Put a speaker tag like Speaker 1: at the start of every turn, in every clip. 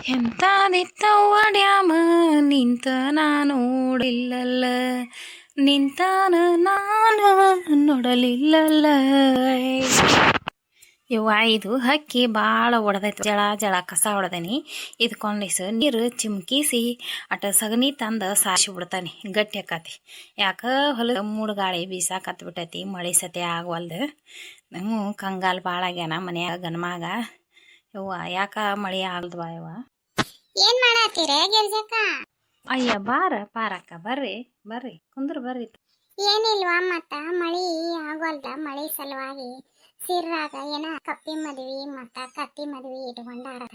Speaker 1: ಎಂತಾದಿತ್ತವ್ವ dam ನಿಂತ ನಾನು ನೋಡಿಲ್ಲಲ್ಲ, ನಿಂತಾನ ನಾನು ನೋಡಲಿಲ್ಲಲ್ಲ. ಯವ್ವ ಇದು ಹಕ್ಕಿ ಭಾಳ ಹೊಡೆದೈತಿ, ಜಳ ಜಳ ಕಸ ಹೊಡೆದನಿ. ಇದಕ್ಕೊಂದಿಸ ನೀರು ಚಿಮ್ಕಿಸಿ ಅಟ ಸಗಣಿ ತಂದು ಸಾರಿಸಿ ಬಿಡ್ತಾನೆ, ಗಟ್ಟಿ ಆಕತಿ. ಯಾಕೆ ಹೊಲ ಮೂಡ್ಗಾಳಿ ಬೀಸಾಕತ್ ಬಿಟ್ಟೈತಿ, ಮಳೆ ಸತೆ ಆಗವಲ್ದು. ನಾವು ಕಂಗಾಲ್ ಭಾಳ ಆಗ್ಯಾನ ಮನ್ಯಾಗ ಗನ್ಮಾಗ. ಯವ್ವ ಯಾಕ ಮಳೆ ಆಗಲ್ದ್ವಾ ಯವ್ವ?
Speaker 2: ಏನ್ ಮಾಡತ್ತೀರ ಗಿರ್ಜಕ್ಕ?
Speaker 1: ಅಯ್ಯ ಬಾರ ಪಾರಕ್ಕ, ಬರ್ರಿ ಬರ್ರಿ ಕುಂದ್ರ ಬರ್ರಿ.
Speaker 2: ಏನಿಲ್ವಾ, ಮತ್ತ ಮಳಿ ಆಗೋಲ್ದ. ಮಳಿ ಸಲುವಾಗಿ ಸಿರ್ರಾಗ ಏನ ಕಪ್ಪಿ ಮದ್ವಿ ಮತ್ತ ಕತ್ತಿ ಮದ್ವಿ ಇಟ್ಕೊಂಡಾರ.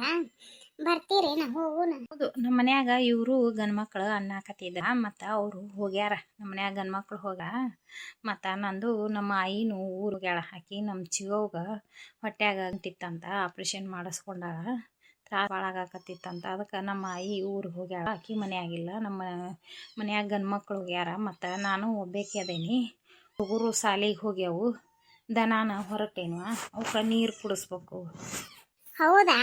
Speaker 2: ಬರ್ತೀರೇನ? ಹೋಗುನ.
Speaker 1: ಹೌದು, ನಮ್ಮ ಮನ್ಯಾಗ ಇವರು ಗಂಡ್ಮಕ್ಳು ಅನ್ನಾಕತ್ತಿದ್ರ, ಮತ್ತು ಅವರು ಹೋಗ್ಯಾರ. ನಮ್ಮ ಮನ್ಯಾಗ ಗಂಡ್ಮಕ್ಳು ಹೋಗ, ಮತ್ತು ನಂದು ನಮ್ಮ ಆಯಿನೂ ಊರು ಹೋಗ್ಯಾಳ. ಆಕಿ ನಮ್ಮ ಚಿಗೋಗ ಹೊಟ್ಯಾಗ ಅಂಟಿತ್ತಂತ, ಆಪ್ರೇಷನ್ ಮಾಡಿಸ್ಕೊಂಡಾಳ. ತ್ರಾಸ ಭಾಳ ಆಗಾಕತ್ತಿತ್ತಂತ, ಅದಕ್ಕೆ ನಮ್ಮ ಆಯಿ ಊರಿಗೆ ಹೋಗ್ಯಾಳ. ಆಕಿ ಮನೆಯಾಗಿಲ್ಲ, ನಮ್ಮ ಮನ್ಯಾಗ ಗಂಡ್ಮಕ್ಳು ಹೋಗ್ಯಾರ. ಮತ್ತು ನಾನು ಒಬ್ಬೇಕಿ ಅದೇನಿ. ಹುಡುಗರು ಸಾಲಿಗೆ ಹೋಗ್ಯಾವು. ದನಾನ ಹೊರಟೇನು, ಅವಕ್ಕೆ ನೀರು ಕುಡಿಸ್ಬೇಕು.
Speaker 2: ಹೌದಾ?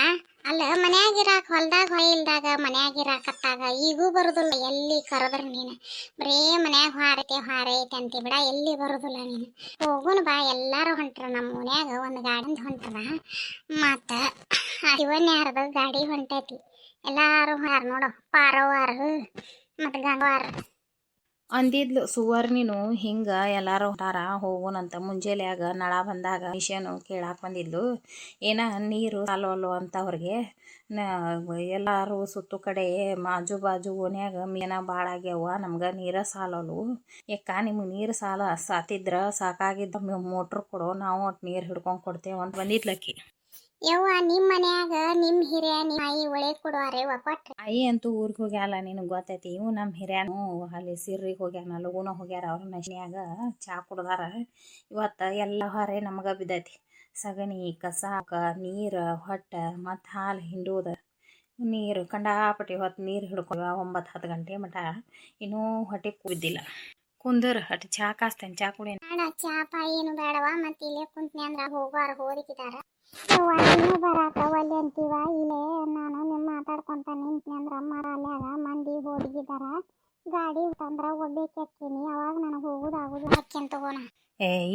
Speaker 2: ಅಲ್ಲ, ಮನ್ಯಾಗಿರಾಕ ಹೊಲ್ದಾಗ ಹೊಯಿಲ್ದಾಗ ಮನ್ಯಾಗಿರಾಕತ್ತಾಗ ಈಗೂ ಬರುದಿಲ್ಲ. ಎಲ್ಲಿ ಕರೆದ್ರ ನೀನು ಬರೇ ಮನ್ಯಾಗ ಹಾರೈತೆ ಅಂತಿ ಬಿಡ, ಎಲ್ಲಿ ಬರುದಿಲ್ಲ ನೀನು. ಹೋಗುನ ಬಾ, ಎಲ್ಲಾರು ಹೊಂಟ್ರ. ನಮ್ಮ ಮನ್ಯಾಗ ಒಂದು ಗಾಡಿ ಹೊಂಟದ, ಮತ್ತ ಶಿವನ್ಯಾರದ ಗಾಡಿ ಹೊಂಟೈತಿ. ಎಲ್ಲಾರು ಹಾರ ನೋಡು, ಪಾರವಾರ ಮತ್ತು ಗಂಗವಾರ
Speaker 1: ಅಂದಿದ್ಲು ಸುವರ್ಣಿನು. ಹಿಂಗೆ ಎಲ್ಲರೂ ಹೊಂಟಾರ ಹೋಗೋಣಂತ. ಮುಂಜಾನೆಯಾಗ ನಳ ಬಂದಾಗ ಮಿಷನು ಕೇಳಾಕ ಬಂದಿದ್ಲು. ಏನ ನೀರು ಸಾಲವಲ್ಲು ಅಂತ ಅವ್ರಿಗೆ. ಎಲ್ಲರೂ ಸುತ್ತು ಕಡೆ ಆಜು ಬಾಜು ಓನ್ಯಾಗ ಮೀನ ಭಾಳ ಆಗ್ಯಾವ, ನಮ್ಗೆ ನೀರ ಸಾಲಲು. ಯಾಕ ನಿಮ್ಗೆ ನೀರು ಸಾತಿದ್ರ ಸಾಕಾಗಿದ್ದ ಮೋಟ್ರ್ ಕೊಡು, ನಾವು ಒಟ್ಟು ನೀರು ಹಿಡ್ಕೊಂಡು ಕೊಡ್ತೇವೆ ಅಂತ ಬಂದಿದ್ಲಕ್ಕಿ.
Speaker 2: ಯವ್ವ, ನಿಮ್ಮ ಮನ್ಯಾಗ ನಿಮ್ಮ ಹಿರಿಯ ನಿಮ್ಮ ಆಯಿ ಒಳೆ ಕೊಡುವಾರೆ ಒಪ್ಪಟ್ರೆ.
Speaker 1: ಆಯಿ ಅಂತೂ ಊರಿಗೆ ಹೋಗ್ಯಾಲ, ನಿನಗೆ ಗೊತ್ತೈತಿ. ಇವು ನಮ್ಮ ಹಿರಿಯನು ಅಲ್ಲಿ ಸಿರ್ರಿಗೆ ಹೋಗ್ಯಾನ, ಲಗುನ ಹೋಗ್ಯಾರ. ಅವ್ರ ನಶಿನ್ಯಾಗ ಚಾ ಕುಡ್ದಾರ. ಇವತ್ತು ಎಲ್ಲ ಹೊರೆ ನಮಗೆ ಬಿದ್ದೈತಿ. ಸಗಣಿ ಕಸಾಕ ನೀರು ಹೊಟ್ಟೆ ಮತ್ತು ಹಾಲು ಹಿಂಡೋದು ನೀರು ಕಂಡಾಪಟ್ಟಿ. ಹೊತ್ತು ನೀರು ಹಿಡ್ಕೊಳ್ವ 9-10 ಗಂಟೆ ಮಟ. ಇನ್ನೂ ಹೊಟ್ಟೆ ಕುದ್ದಿಲ್ಲ. ಕುಂದರ್ ಅಟ್ ಚಾ ಕಾಸ್ತೇನೆ, ಚಾ ಕುಡಿ.
Speaker 2: ಬೇಡ, ಚಾಪ ಏನು ಬೇಡವಾ. ಮತ್ತೆ ಇಲ್ಲೇ ಕುಂತ್ನಿ ಅಂದ್ರ ಹೋದಿಕಿದಾರ. ನೀನು ಬರಾಕವಲ್ಲಿ ಅಂತೀವ. ಇಲ್ಲೇ ನಾನು ನಿಮ್ಮ ಮಾತಾಡ್ಕೊಂತ ನಿಂತ್ನಿ ಅಂದ್ರ ಅಲ್ಯಾಗ ಮಂದಿ ಹೋಗಿದಾರ. ಗಾಡಿ ತಂದ್ರ ಒಬ್ಬೇಕಿ, ಅವಾಗ ನನಗೆ ಹೋಗೋದಾಗುದು. ಹಕ್ಕೇನ್ ತಗೋಣ.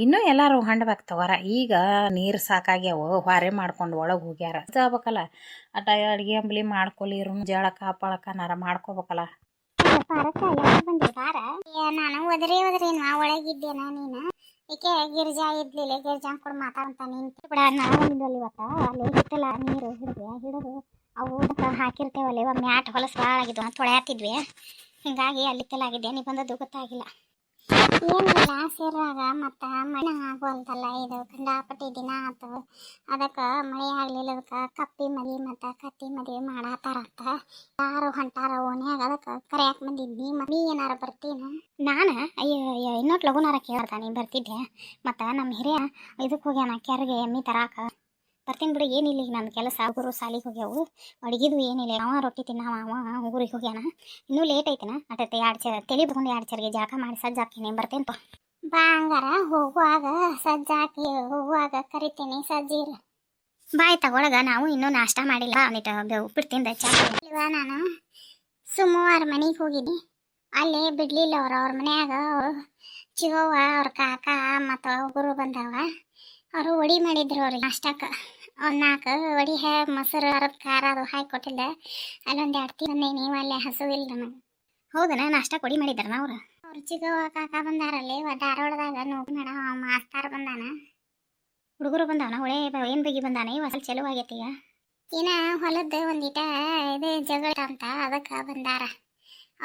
Speaker 1: ಇನ್ನೂ ಎಲ್ಲರೂ ಹೊಂಡ್ಬೇಕು ತಗೋರ. ಈಗ ನೀರು ಸಾಕಾಗ್ಯಾವ, ಹೊರೆ ಮಾಡ್ಕೊಂಡು ಒಳಗೆ ಹೋಗ್ಯಾರ. ಆಗ್ಬೇಕಲ್ಲ, ಅಟ ಅಡುಗೆ ಅಂಬ್ಲಿ ಮಾಡ್ಕೊಲಿರು, ಜಳಕ ಪಳಕನಾರ ಮಾಡ್ಕೋಬೇಕಲ್ಲ.
Speaker 2: ಬಂದಿದ್ದಾರ. ನಾನು ಒದರಿ ಒಳಗಿದ್ದೇನ. ನೀನು ಈಕೆ ಗಿರ್ಜಾ ಇದ್ಲಿಲ್ಲ, ಗಿರ್ಜಾ ಕೂಡ ಮಾತಾಡ್ತಾ ನಿಂತು ಬಿಡ. ನಾವು ಬಂದಿದ್ವಲ್ಲಿ ಇವತ್ತ. ಅಲ್ಲಿ ಹಿಟ್ಟಲ್ಲ ನೀರು ಹಿಡಿದು ಅವು ಹಾಕಿರ್ತೇವಲ್ಲಿ. ಮ್ಯಾಟ್ ಹೊಲಸು ಭಾಳ ಆಗಿದ್ವು, ತೊಳೆಯಾತಿದ್ವಿ. ಹಿಂಗಾಗಿ ಅಲ್ಲಿ ಕೆಲಾಗಿದ್ದೆ. ನೀ ಬಂದದ್ದು ಗೊತ್ತಾಗಿಲ್ಲ. ಏನಿಲ್ಲ, ಸೇರಾಗ ಮತ್ತು ಮಳೆ ಆಗುವಂತಲ್ಲ. ಇದು ಕಂಡಾಪಟ್ಟಿ ದಿನ ಆತು. ಅದಕ್ಕೆ ಮಳೆ ಆಗ್ಲಿಲ್ಲದಕ್ಕೆ ಕಪ್ಪಿ ಮದ್ವಿ ಮತ್ತು ಕತ್ತಿ ಮದ್ವಿ ಮಾಡತ್ತಾರಂತ. ಯಾರು ಹೊಂಟಾರ ಓನ್ಯಾಗ, ಅದಕ್ಕೆ ಕರೆಯಾಕೆ ಬಂದಿದ್ನಿ. ನೀ ಏನಾರ ಬರ್ತೀನ? ನಾನು ಅಯ್ಯೋ ಇನ್ನೊಟ್ಟು ಲಗುನಾರ ಕೇಳ್ತಾ ನೀನು ಬರ್ತಿದ್ದೆ. ಮತ್ತು ನಮ್ಮ ಹಿರಿಯ ಇದಕ್ಕೆ ಹೋಗ್ಯಾನ, ಕೆರೆಗೆ ಎಮ್ಮೆ ತರಾಕ. ಬರ್ತೀನಿ ಬಿಡು, ಏನಿಲ್ಲ ಈಗ ನನ್ನ ಕೆಲಸ. ಹುಡುಗರು ಸಾಲಿಗೆ ಹೋಗ್ಯಾವು, ಅಡುಗಿದು ಏನಿಲ್ಲ. ಅವ ರೊಟ್ಟಿ ತಿನ್ನವ, ಅವ ಊರಿಗೆ ಹೋಗ್ಯಾನ. ಇನ್ನೂ ಲೇಟ್ ಐತಿನ. ಅಟತ್ತೆ 2 ಚರ ತಲೆ ಬಂದು 2 ಚರಿಗೆ ಜಾಕ ಮಾಡಿ ಸಜ್ಜಾಕಿನಿ. ಬರ್ತೇನೆ ಬಾ. ಹಂಗಾರ ಹೋಗುವಾಗ ಸಜ್ಜಾಕಿ, ಹೋಗುವಾಗ ಕರಿತೀನಿ. ಸಜ್ಜಿರ ಬಾಯ್ ತಗೊಳಗ. ನಾವು ಇನ್ನೂ ನಾಷ್ಟ ಮಾಡಿಲ್ಲ. ಅವನಿಟ್ಟು ಉಪ್ಪಿಟ್ಟು ತಿಂದ ಚಾ. ನಾನು ಸುಮಾರು ಮನೆಗೆ ಹೋಗಿದ್ದೆ. ಅಲ್ಲಿ ಬಿಡ್ಲಿಲ್ಲ ಅವ್ರ ಮನ್ಯಾಗ. ಅವರು ಚಿಗವ್ವ, ಅವ್ರ ಕಾಕ ಮತ್ತು ಹುಡುಗರು ಬಂದವ. ಅವರು ಒಡಿ ಮಾಡಿದ್ರು ಅವ್ರಿಗೆ ನಾಷ್ಟಕ್ಕೆ. ಒಂದು 4 ಒಡಿ ಮೊಸರು ಅರದ ಖಾರ ಅದು ಹಾಕಿ ಕೊಟ್ಟಿದ್ದೆ. ಅಲ್ಲೊಂದು 2 ತಿಂದೆ. ನೀವು ಅಲ್ಲೇ ಹಸುವಿಲ್ಲ ನನಗೆ. ಹೌದನ? ನಾಷ್ಟಕ್ಕೆ ಒಡಿ ಮಾಡಿದಾರ ಅವ್ರು. ಅವ್ರು ಚಿಗವ್ವ ಕಾಕ ಬಂದಾರಲ್ಲಿ. ಧಾರವಾಡದಾಗ ನೋವು ಮೇಡ ಮಾಸ್ತಾರ ಬಂದಾನ. ಹುಡುಗರು ಬಂದವನ ಹೊಳೆ ಏನು ಬಗಿ ಬಂದಾನ. ಇವ ಸ್ವಲ್ಪ ಚಲೋ ಆಗೈತಿ. ಈಗ ಏನ ಹೊಲದ್ದು ಒಂದಿಟ ಇದು ಜಗಳ ಅಂತ, ಅದಕ್ಕೆ ಬಂದಾರ.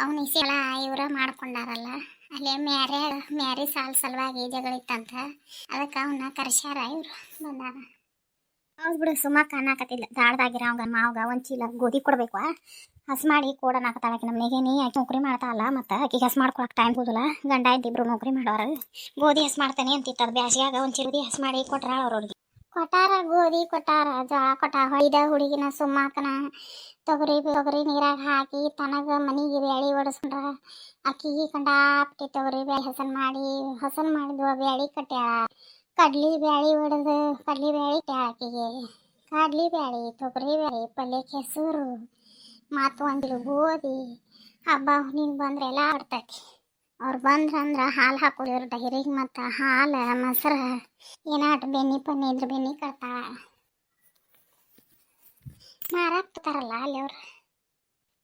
Speaker 2: ಅವನು ಇಸೆಲ್ಲ ಇವರ ಮಾಡ್ಕೊಂಡಾರಲ್ಲ. ಅಲ್ಲೇ ಮ್ಯಾರಿ ಸಲುವಾಗಿ ಜಗಳ ಇತ್ತಂತ, ಅದಕ್ಕೆ ಅವನ್ನ ಕರೆಸ್ಯಾರ. ಇವ್ರು ಬಂದಾರ. ಹೌದು ಬಿಡು, ಸುಮಾರು ಕಾಣಕತ್ತಿಲ್ಲ. ದಾಳ್ದಾಗಿರ ಅವಂಗ ಮಾವಾಗ ಒಂದು ಚೀಲ ಗೋಧಿ ಕೊಡ್ಬೇಕು. ಹಸ್ ಮಾಡಿ ಕೊಡೋಣಾಕತ್ತಾಳಕಿ. ನಮ್ಮನೆಗೆ ನೀ ಆಕೆ ನೌಕರಿ ಮಾಡ್ತಾಳಲ್ಲ, ಮತ್ತು ಆಕೆಗೆ ಹಸ್ ಮಾಡ್ಕೊಳಕ್ಕೆ ಟೈಮ್ ಹೋದಲ್ಲ. ಗಂಡ ಇದ್ದಿಬ್ರು ನೌಕರಿ ಮಾಡೋರು. ಗೋಧಿ ಹಸ್ ಮಾಡ್ತೇನೆ ಅಂತಿತ್ತು. ಅದು ಬ್ಯಾಸಿಯಾಗ ಒಂದು ಚೀಲ ಗೋಧಿ ಹಸ್ ಮಾಡಿ ಕೊಟ್ರಾಳ ಅವ್ರಿಗೆ. ಕೊಟ್ಟಾರ, ಗೋಧಿ ಕೊಟ್ಟಾರ, ಜೋಳ ಕೊಟ್ಟಾರ. ಹೊಯ್ದ ಹುಡುಗಿನ ಸುಮ್ಮಾಕನ ತೊಗರಿ ನೀರಾಗ ಹಾಕಿ ತನಗ ಮನೆಗೆ ಬ್ಯಾಳಿ ಒಡಿಸ್ಕೊಂಡ್ರ. ಅಕ್ಕಿಗೆ ಕಂಡಾಪಟ್ಟಿ ತೊಗರಿ ಬ್ಯಾಳಿ ಹಸನ್ ಮಾಡಿದ್ವು. ಬ್ಯಾಳಿ ಕಟ್ಟ್ಯಾಳ. ಕಡ್ಲಿ ಬ್ಯಾಳಿ ಒಡೆದು ಕಡ್ಲಿ ಬ್ಯಾಳಿ ಆಕಿಗೆ. ಕಡ್ಲಿ ಬ್ಯಾಳಿ, ತೊಗರಿ ಬ್ಯಾಳಿ, ಪಲ್ಯಕ್ಕೆ ಹೆಸರು, ಮಾತು ಒಂದಿಲು ಓದಿ ಹಬ್ಬ ನೀನು ಬಂದ್ರೆ ಎಲ್ಲ ಆಡ್ತೈತಿ. ಅವ್ರು ಬಂದ್ರಂದ್ರೆ ಹಾಲು ಹಾಕೋದು ಇವ್ರ ಡೈರಿಗೆ ಮತ್ತು ಹಾಲು ಮೊಸರು ಏನಾಟ ಬೆನ್ನಿ ಪನ್ನಿ ಇದ್ರೆ ಬೆನ್ನಿ ಕಟ್ತಾಳ ಮಾರಾಕ್ತಾರಲ್ಲ ಅಲ್ಲಿ ಅವ್ರು.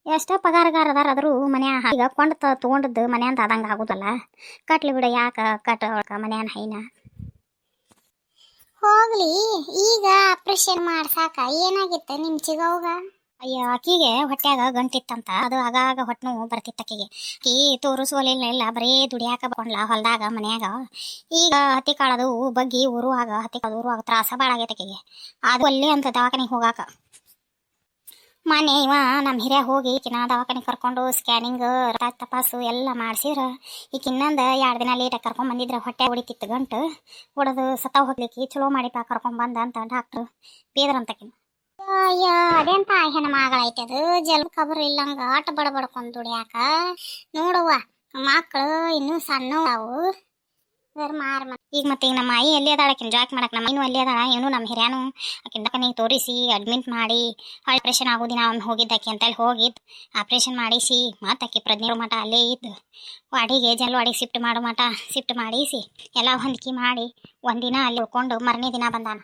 Speaker 2: ಎಷ್ಟೋ ಪಗಾರಗಾರ ಅದಾರಾದ್ರೂ ಮನ್ಯಾಗ ಈಗ ಕೊಂಡು ತೊಗೊಂಡದ್ದು ಮನ್ಯಾಂತ ಆದಂಗೆ ಆಗೋದಲ್ಲ. ಕಟ್ಲಿ ಬಿಡ ಯಾಕೆ ಕಟ್ಟ ಮನ್ಯಾನ ಹೈನ ಹೋಗ್ಲಿ. ಈಗ ಆಪ್ರೇಷನ್ ಮಾಡ್ಸಾಕ ಏನಾಗಿತ್ತು ನಿಮ್ಮ ಚಿಗವ್ಗ? ಅಯ್ಯ ಆಕಿಗೆ ಹೊಟ್ಯಾಗ ಗಂಟಿತ್ತಂತ, ಅದು ಆಗಾಗ ಹೊಟ್ಟೆ ನೋವು ಬರ್ತಿತ್ತು ಆಕಿಗೆ. ಆಕಿ ತೋರಿಸೋಲಿಲ್ಲ, ಬರೀ ದುಡಿಯಾಕ ಬಂದ್ಲ ಹೊಲ್ದಾಗ ಮನ್ಯಾಗ. ಈಗ ಹತ್ತಿ ಕಾಳದು ಬಗ್ಗಿ ಉರುವಾಗ ಹತ್ತಿ ಕಾಳು ಉರುವಾಗ ತ್ರಾಸ ಭಾಳ ಆಗೈತೆ ಆಕಿಗೆ. ಅದು ಅಲ್ಲೇ ಅಂತ ದವಾಖಾನಿಗೆ ಹೋಗಾಕ ಮೊನ್ನೆ ಇವ ನಮ್ಮ ಹಿರಿಯ ಹೋಗಿ ಈಕಿನ ದವಾಖಾನಿಗೆ ಕರ್ಕೊಂಡು ಸ್ಕ್ಯಾನಿಂಗ್ ತಪಾಸು ಎಲ್ಲ ಮಾಡ್ಸಿರ ಈಗ ಇನ್ನೊಂದು 2 ದಿನ ಲೇಟಾಗಿ ಕರ್ಕೊಂಡ್ ಬಂದಿದ್ರೆ ಹೊಟ್ಟೆ ಹೊಡಿತಿತ್ತು ಗಂಟು ಹೊಡೆದು ಸತ್ತ ಹೋಗ್ಲಿಕ್ಕೆ ಚಲೋ ಮಾಡಿಪ್ಪ ಕರ್ಕೊಂಡ್ ಬಂದ ಅಂತ ಡಾಕ್ಟ್ರು ಬೇದ್ರಂತಕಿನ. ಅಯ್ಯೋ ಅದೆಂತ ಹೆಣ್ಣು ಮಗಳೈತೆ ಅದು, ಜಲ್ ಖಬರ್ ಇಲ್ಲಂಗ ಆಟ ಬಡಬಡ್ಕೊಂಡು ದುಡಿಯಾಕ. ನೋಡುವ ಮಕ್ಕಳು ಇನ್ನೂ ಸಣ್ಣ ಅವು ಈಗ ಮತ್ತೆ ಈಗ ನಮ್ಮ ಆಯಿ ಎಲ್ಲಿ ಅದಾಳ ಆಕಿನ ಜಾಕ್ ಮಾಡಕ್. ನಮ್ಮ ಇನ್ನೂ ಅಲ್ಲಿ ಅದಾಳ, ಇವನು ನಮ್ಮ ಹಿರಿಯಾನು ಆಕಿನ ದಕ್ಕನಿಗೆ ತೋರಿಸಿ ಅಡ್ಮಿಟ್ ಮಾಡಿ ಆಪ್ರೇಷನ್ ಆಗೋ ದಿನ ಅವ್ನು ಹೋಗಿದ್ದಾಕಿ ಅಂತೇಳಿ ಹೋಗಿದ್ದು ಆಪ್ರೇಷನ್ ಮಾಡಿಸಿ ಮತ್ತು ಆಕಿ ಪ್ರಜ್ಞೆ ಮಠ ಅಲ್ಲೇ ಇದ್ದು ವಾಡಿಗೆ ವಾಡಿಗೆ ಶಿಫ್ಟ್ ಮಾಡೋ ಮಠ ಶಿಫ್ಟ್ ಮಾಡಿಸಿ ಎಲ್ಲ ಹೊಂದಿಕೆ ಮಾಡಿ ಒಂದಿನ ಅಲ್ಲಿ ಉಳ್ಕೊಂಡು ಮರನೇ ದಿನ ಬಂದಾನ.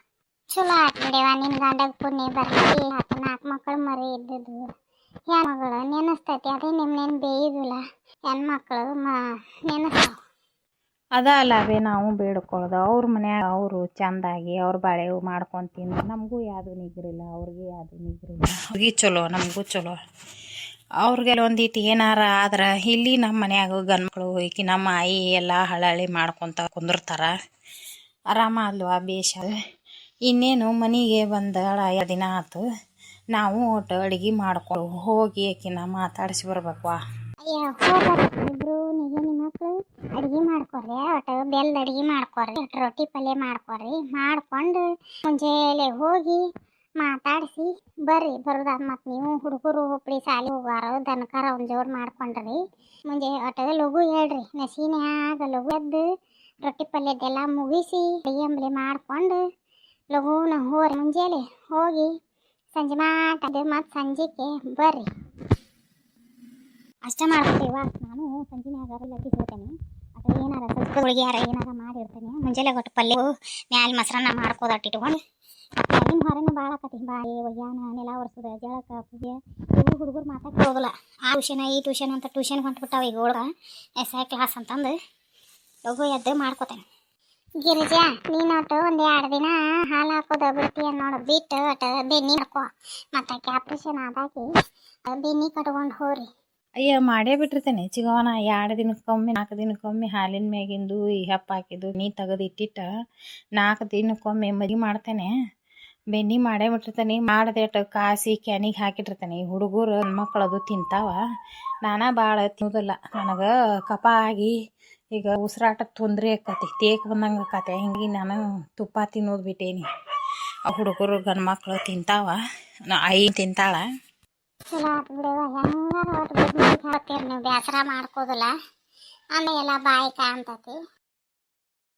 Speaker 2: ಚಲೋ ಆತ್ ಬಿಡವ, ನಿನ್ನ ಗಂಡಗ ಪುಣ್ಯ ಬರಲಿ. 4 ಮಕ್ಕಳು ಮರಿ ಇದ್ದದ್ದು ಹೆಣ್ಮಗಳು ನೆನೆಸ್ತೈತಿ, ಅದೇ ನಿಮ್ನೇನು ಬೇಯುದಿಲ್ಲ. ಹೆಣ್ಮಕ್ಳು ನೆನೆಸ್ತಾವ.
Speaker 1: ಅದ ಅಲ್ಲವೇ ನಾವು ಬೇಡ್ಕೊಳ್ಳೋದು. ಅವ್ರ ಮನ್ಯಾಗ ಅವರು ಚೆಂದಾಗಿ ಅವ್ರ ಬಾಳೆ ಮಾಡ್ಕೊಂಡು ತಿಂದು ನಮಗೂ ಯಾವುದು ನಿಗ್ರಿಲ್ಲ, ಅವ್ರಿಗೆ ಯಾವುದು ನಿಗ್ರಿಲ್ಲ. ಅವ್ರಿಗೆ ಚಲೋ ನಮಗೂ ಚಲೋ. ಅವ್ರಿಗೆಲ್ಲ ಒಂದಿಟ್ಟು ಏನಾರ ಆದ್ರೆ ಇಲ್ಲಿ ನಮ್ಮ ಮನ್ಯಾಗ ಗಂಡ್ಮಕ್ಳು ಈಕಿ ನಮ್ಮ ಆಯಿ ಎಲ್ಲ ಹಳಹಳಿ ಮಾಡ್ಕೊತ ಕುಂದಿರ್ತಾರ. ಆರಾಮ ಅಲ್ವಾ ಬೇಷ. ಇನ್ನೇನು ಮನೆಗೆ ಬಂದಾಳ 2 ದಿನ ಆಯ್ತು. ನಾವು ಒಟ್ಟು ಅಡುಗೆ ಮಾಡ್ಕೊಂಡು ಹೋಗಿ ಆಕಿನ ಮಾತಾಡಿಸಿ ಬರ್ಬೇಕು.
Speaker 2: ಅಯ್ಯ ಹೋಗ್ಬರ್ರಿ ನಿಮ್ಮ ಮಕ್ಕಳು ಅಡುಗೆ ಮಾಡ್ಕೊಡ್ರಿ, ಒಟ್ಟು ಬೆಲ್ದ ಅಡುಗೆ ಮಾಡ್ಕೊಡ್ರಿ, ರೊಟ್ಟಿ ಪಲ್ಯ ಮಾಡ್ಕೊಡ್ರಿ. ಮಾಡ್ಕೊಂಡು ಮುಂಜಾನೆ ಹೋಗಿ ಮಾತಾಡಿಸಿ ಬರ್ರಿ. ಬರೋದಾದ ಮತ್ತು ನೀವು ಹುಡುಗರು ಹುಪ್ಪಳಿ ಸಾಲಿ ಹೋಗಾರ ದನಕಾರ ಒಂದು ಜೋರು ಮಾಡ್ಕೊಂಡ್ರಿ. ಮುಂಜಾನೆ ಒಟ್ಟು ಲಘು ಹೇಳ್ರಿ, ನಸೀನ್ಯಾಗ ಲಘು ಎದ್ದು ರೊಟ್ಟಿ ಪಲ್ಯದ್ದೆಲ್ಲ ಮುಗಿಸಿ ಅಡುಗೆ ಮಾಡ್ಕೊಂಡು ಲಘುನ ಹೋರಿ. ಮುಂಜಾನೆ ಹೋಗಿ ಸಂಜೆ ಮಾಟದ ಮತ್ತು ಸಂಜೆಗೆ ಬರ್ರಿ. ಅಷ್ಟೇ ಮಾಡ್ತೀವ. ನಾನು ಸಂಜೆನಾಗ ಲಟ್ಟಿ ಹೋಗ್ತೇನೆ, ಅಥವಾ ಏನಾರ ಸ್ವಲ್ಪ ಹೋಳಿಗೆ ಯಾರ ಏನಾರ ಮಾಡಿರ್ತೇನೆ. ಮುಂಜಾನೆ ಒಟ್ಟು ಪಲ್ಯ ಮ್ಯಾಲೆ ಮೊಸರನ್ನ ಮಾಡ್ಕೋದಟ್ಟು ಇಟ್ಕೊಂಡು ನಿಮ್ಮ ಹೊರನ ಭಾಳ ಆಕತಿ. ಬಾಯಿ ಒಯ್ಯಾನ ನೆಲ ಒರೆಸೋದು ಜಳಕ ಪೂಜೆ ಇವು ಹುಡುಗರು ಮಾತಾಡ್ಕೋದಿಲ್ಲ. ಆ ಟ್ಯೂಷನ್ ಈ ಟ್ಯೂಷನ್ ಅಂತ ಟ್ಯೂಷನ್ ಹೊಂಟ್ಬಿಟ್ಟಾವ ಈಗ ಹುಡುಗ SI ಕ್ಲಾಸ್ ಅಂತಂದು ಲಘು ಎದ್ದು ಮಾಡ್ಕೋತೇನೆ. ಗಿರಿಜಾ ನೀನು ಒಟ್ಟು ಒಂದು 2 ದಿನ ಹಾಲು ಹಾಕೋದು ಬಿಡ್ತೀಯ ನೋಡು, ಬಿಟ್ಟು ಒಟ್ಟು ಬೆನ್ನಿ ಹಾಕೋ. ಮತ್ತು ಆಪ್ರೇಷನ್ ಆದಾಗಿ ಬೆನ್ನಿ ಕಟ್ಕೊಂಡು ಹೋರಿ.
Speaker 1: ಅಯ್ಯ ಮಾಡೇ ಬಿಟ್ಟಿರ್ತೇನೆ ಚಿಗವನ. 2 ದಿನಕ್ಕೊಮ್ಮೆ 4 ದಿನಕ್ಕೊಮ್ಮೆ ಹಾಲಿನ ಮ್ಯಾಗಿಂದು ಈ ಹೆಪ್ಪ ಹಾಕಿದ್ದು ನೀ ತೆಗೆದು ಇಟ್ಟಿಟ್ಟ 4 ದಿನಕ್ಕೊಮ್ಮೆ ಮರಿ ಮಾಡ್ತೇನೆ. ಬೆನ್ನಿ ಮಾಡೇ ಬಿಟ್ಟಿರ್ತೇನೆ. ಮಾಡ್ದೆಟ್ಟು ಕಾಸಿ ಕ್ಯಾನಿಗೆ ಹಾಕಿಟ್ಟಿರ್ತೇನೆ. ಈ ಹುಡುಗರು ಮಕ್ಕಳದು ತಿಂತಾವ, ನಾನಾ ಭಾಳ ತಿನ್ನೋದಿಲ್ಲ. ನನಗೆ ಕಫ ಆಗಿ ಈಗ ಉಸಿರಾಟ ತೊಂದರೆ ಆಕತಿ, ತೇಕ್ ಬಂದಂಗೆ ಆಕತಿ. ಹಿಂಗೆ ನಾನು ತುಪ್ಪ ತಿನ್ನೋದು ಬಿಟ್ಟೇನಿ. ಆ ಹುಡುಗರು ಗಂಡು ಮಕ್ಕಳು ತಿಂತಾವ, ಆಯಿ ತಿಂತಾಳ.
Speaker 2: ಚಲೋ ಆತು ಬಿಡವ, ಹೆಂಗಾರ ಒಟ್ಟು ಬಿಟ್ಟು ಹಾಕ್ತೀರಿ ನೀವು, ಬೇಸರ ಮಾಡ್ಕೋದಿಲ್ಲ. ಆಮೇಲೆ ಎಲ್ಲ ಬಾಯಿ ಕಾಣ್ತತಿ.